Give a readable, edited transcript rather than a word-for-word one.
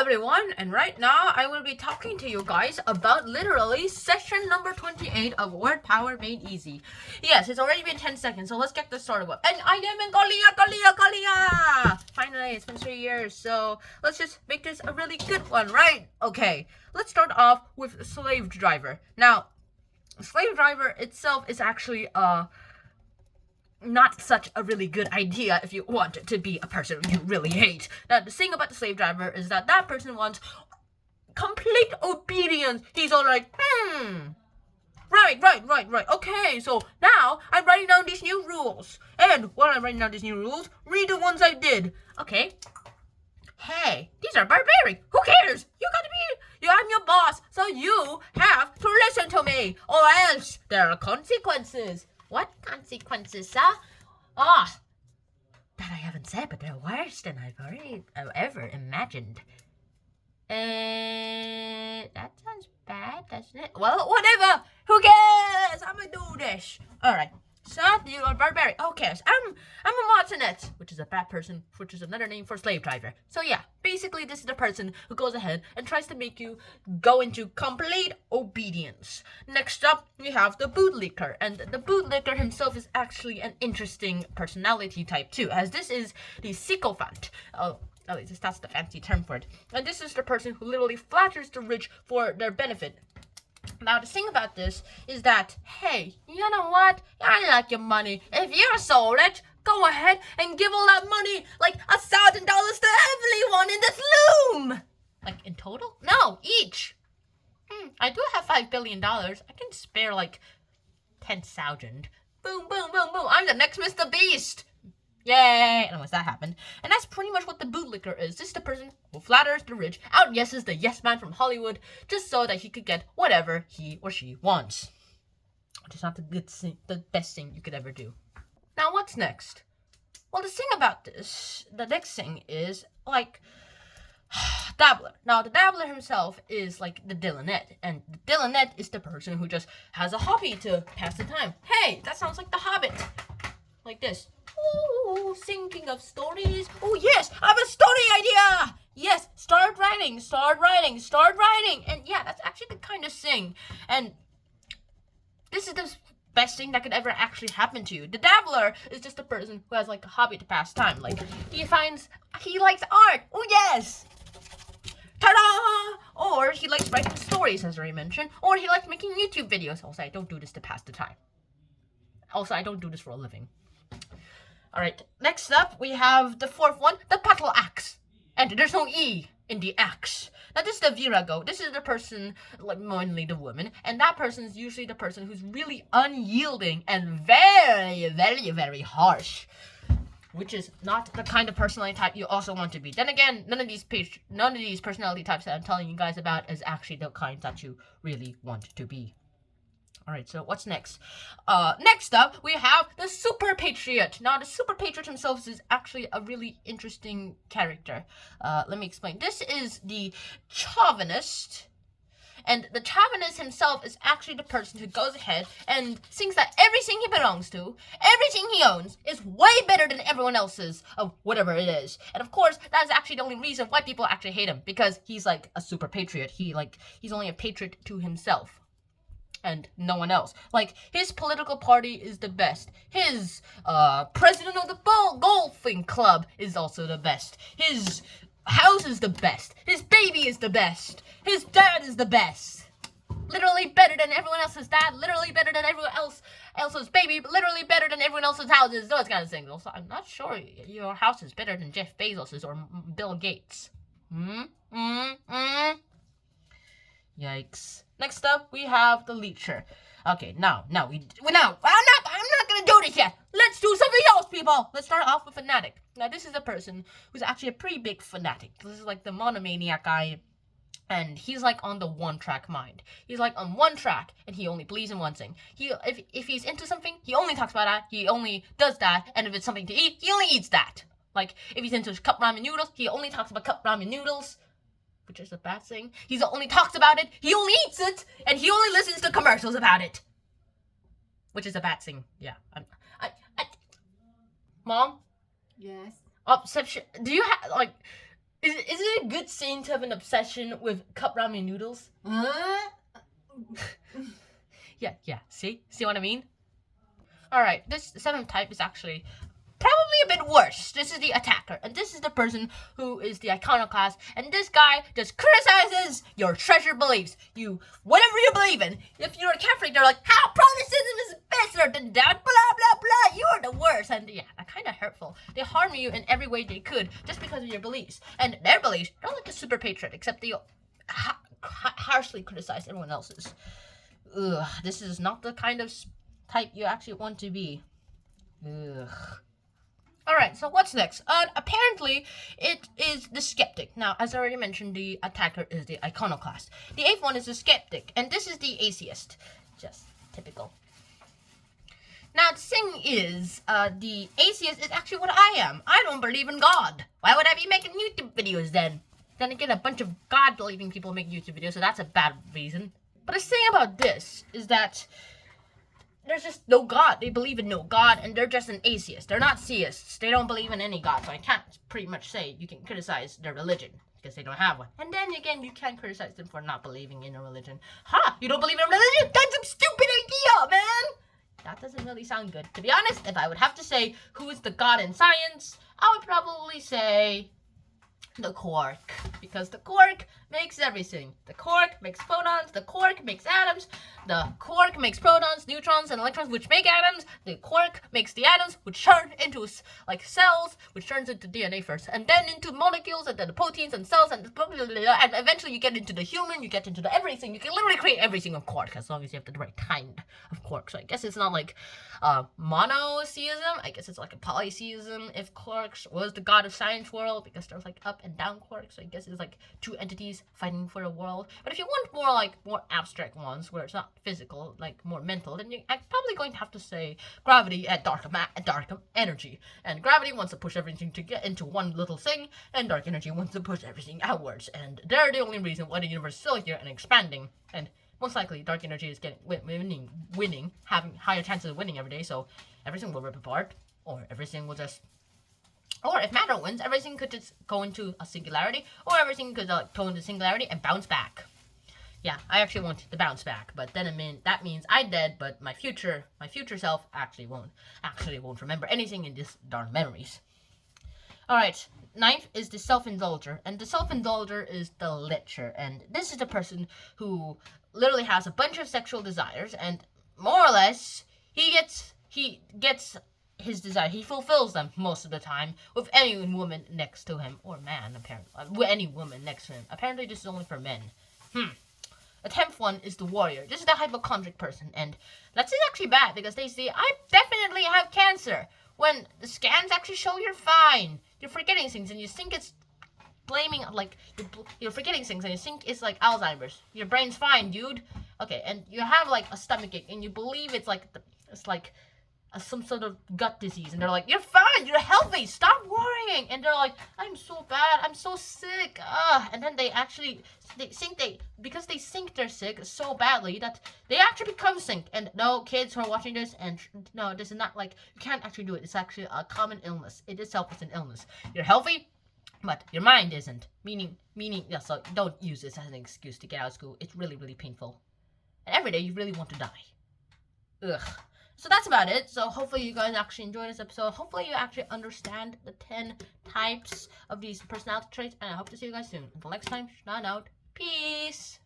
everyone, and right now I will be talking to you guys about literally session number 28 of Word Power Made Easy. Yes, it's already been 10 seconds, so let's get this started with. And I am in Korea! Finally, it's been 3 years, so let's just make this a really good one, right? Okay, let's start off with slave driver. Now, slave driver itself is actually not such a really good idea if you want to be a person you really hate. Now, the thing about the slave driver is that person wants complete obedience. He's all like, right. Okay, so now I'm writing down these new rules. And while I'm writing down these new rules, read the ones I did. Okay. Hey, these are barbaric. Who cares? I'm your boss, so you have to listen to me, or else there are consequences. What consequences, sir? That I haven't said, but they're worse than I've ever imagined. That sounds bad, doesn't it? Well, whatever. Who cares? I'm gonna do this. All right. Sir, you are barbaric. Who cares? I'm a martinet, which is a bad person, which is another name for slave driver. So yeah, basically this is the person who goes ahead and tries to make you go into complete obedience. Next up, we have the bootlicker, and the bootlicker himself is actually an interesting personality type too, as this is the sycophant. That's the fancy term for it. And this is the person who literally flatters the rich for their benefit. Now, the thing about this is that, hey, you know what? I like your money. If you're so rich, go ahead and give all that money, like $1,000 to everyone in this room. Like, in total? No, each. I do have $5 billion. I can spare, like, 10,000. Boom, boom, boom, boom. I'm the next Mr. Beast. Yay! And once that happened. And that's pretty much what the bootlicker is. This is the person who flatters the rich, out-yeses the yes man from Hollywood, just so that he could get whatever he or she wants. Which is not the best thing you could ever do. Now, what's next? Well, the thing about this, the next thing is, like, dabbler. Now, the dabbler himself is, like, the Dylanette. And the Dylanette is the person who just has a hobby to pass the time. Hey, that sounds like The Hobbit. Like this. Ooh, thinking of stories. Oh, yes, I have a story idea. Yes, start writing. And yeah, that's actually the kind of thing. And this is the best thing that could ever actually happen to you. The dabbler is just a person who has like a hobby to pass time. Like, he likes art. Oh, yes. Ta-da! Or he likes writing stories, as I mentioned. Or he likes making YouTube videos. Also, I don't do this to pass the time. Also, I don't do this for a living. Alright, next up, we have the fourth one, the battle axe. And there's no E in the axe. Now, this is the virago. This is the person, like, mainly the woman. And that person is usually the person who's really unyielding and very, very, very harsh. Which is not the kind of personality type you also want to be. Then again, none of these personality types that I'm telling you guys about is actually the kind that you really want to be. Alright, so what's next? Next up, we have the Super Patriot. Now, the Super Patriot himself is actually a really interesting character. Let me explain. This is the chauvinist. And the chauvinist himself is actually the person who goes ahead and thinks that everything he belongs to, everything he owns, is way better than everyone else's of whatever it is. And of course, that is actually the only reason why people actually hate him. Because he's like a super patriot. He's only a patriot to himself. And no one else. Like, his political party is the best. His president of the golfing club is also the best. His house is the best. His baby is the best. His dad is the best. Literally better than everyone else's dad. Literally better than everyone else's baby. Literally better than everyone else's houses. Those kind of things. Also, I'm not sure your house is better than Jeff Bezos's or Bill Gates. Yikes. Next up, we have the leecher. Okay, I'm not gonna do this yet. Let's do something else, people. Let's start off with fanatic. Now, this is a person who's actually a pretty big fanatic. This is like the monomaniac guy, and he's like on the one-track mind. He's like on one track, and he only believes in one thing. If he's into something, he only talks about that. He only does that, and if it's something to eat, he only eats that. Like, if he's into cup ramen noodles, he only talks about cup ramen noodles. Which is a bad thing. He only talks about it, he only eats it, and he only listens to commercials about it. Which is a bad thing. Yeah. Mom? Yes. Do you have, like, Is it a good scene to have an obsession with cup ramen noodles? Yeah. See what I mean? All right, this seventh type is actually probably a bit worse. This is the attacker, and this is the person who is the iconoclast, and this guy just criticizes your treasured beliefs. Whatever you believe in. If you're a Catholic, they're like, how Protestantism is better than that, blah, blah, blah, you're the worst. And yeah, that's kind of hurtful. They harm you in every way they could just because of your beliefs. And their beliefs, they're like a super patriot, except they harshly criticize everyone else's. Ugh, this is not the kind of type you actually want to be. Ugh. Alright, so what's next? Apparently, it is the skeptic. Now, as I already mentioned, the attacker is the iconoclast. The eighth one is the skeptic, and this is the atheist. Just typical. Now, the thing is, the atheist is actually what I am. I don't believe in God. Why would I be making YouTube videos then? Then again, a bunch of God-believing people make YouTube videos, so that's a bad reason. But the thing about this is that there's just no God. They believe in no God, and they're just an atheist. They're not theists. They don't believe in any God, so I can't pretty much say you can criticize their religion because they don't have one. And then again, you can't criticize them for not believing in a religion. You don't believe in a religion? That's some stupid idea, man! That doesn't really sound good. To be honest, if I would have to say who is the God in science, I would probably say the quark, because the quark makes everything. The quark makes photons, the quark makes atoms, the quark makes protons, neutrons, and electrons, which make atoms. The quark makes the atoms, which turn into like cells, which turns into DNA first, and then into molecules, and then the proteins and cells, and eventually you get into the human, you get into the everything. You can literally create everything of quark as long as you have the right kind of quark. So I guess it's not like monotheism. I guess it's like a polytheism if quarks was the god of science world, because there's like up and down quarks. So I guess it's like two entities fighting for the world. But if you want more abstract ones where it's not physical, like more mental, then I'm probably going to have to say gravity and dark energy. And gravity wants to push everything to get into one little thing, and dark energy wants to push everything outwards. And they're the only reason why the universe is still here and expanding. And most likely, dark energy is getting winning, having higher chances of winning every day. So everything will rip apart, or everything will just. Or if matter wins, everything could just go into a singularity, or everything could go into singularity and bounce back. Yeah, I actually want the bounce back, but then that means I'm dead, but my future self actually won't remember anything in this darn memories. Alright, ninth is the self-indulger, and the self-indulger is the licher, and this is the person who literally has a bunch of sexual desires, and more or less, he gets his desire. He fulfills them most of the time with any woman next to him, or man, apparently. With any woman next to him. Apparently, this is only for men. The 10th one is the warrior. This is the hypochondriac person, and that's actually bad, because they say, I definitely have cancer, when the scans actually show you're fine. You're forgetting things, and you think it's blaming, like, you're forgetting things, and you think it's like Alzheimer's. Your brain's fine, dude. Okay, and you have, like, a stomachache, and you believe it's like some sort of gut disease, and they're like, you're fine, you're healthy, stop worrying. And they're like, I'm so bad, I'm so sick, and then because they think they're sick so badly that they actually become sick. And no, kids who are watching this, and no, this is not like, you can't actually do it. It's actually a common illness. It itself is an illness. You're healthy, but your mind isn't. Meaning, yeah, so don't use this as an excuse to get out of school. It's really, really painful. And every day you really want to die. Ugh. So that's about it. So hopefully you guys actually enjoy this episode. Hopefully you actually understand the 10 types of these personality traits. And I hope to see you guys soon. Until next time, shine out. Peace.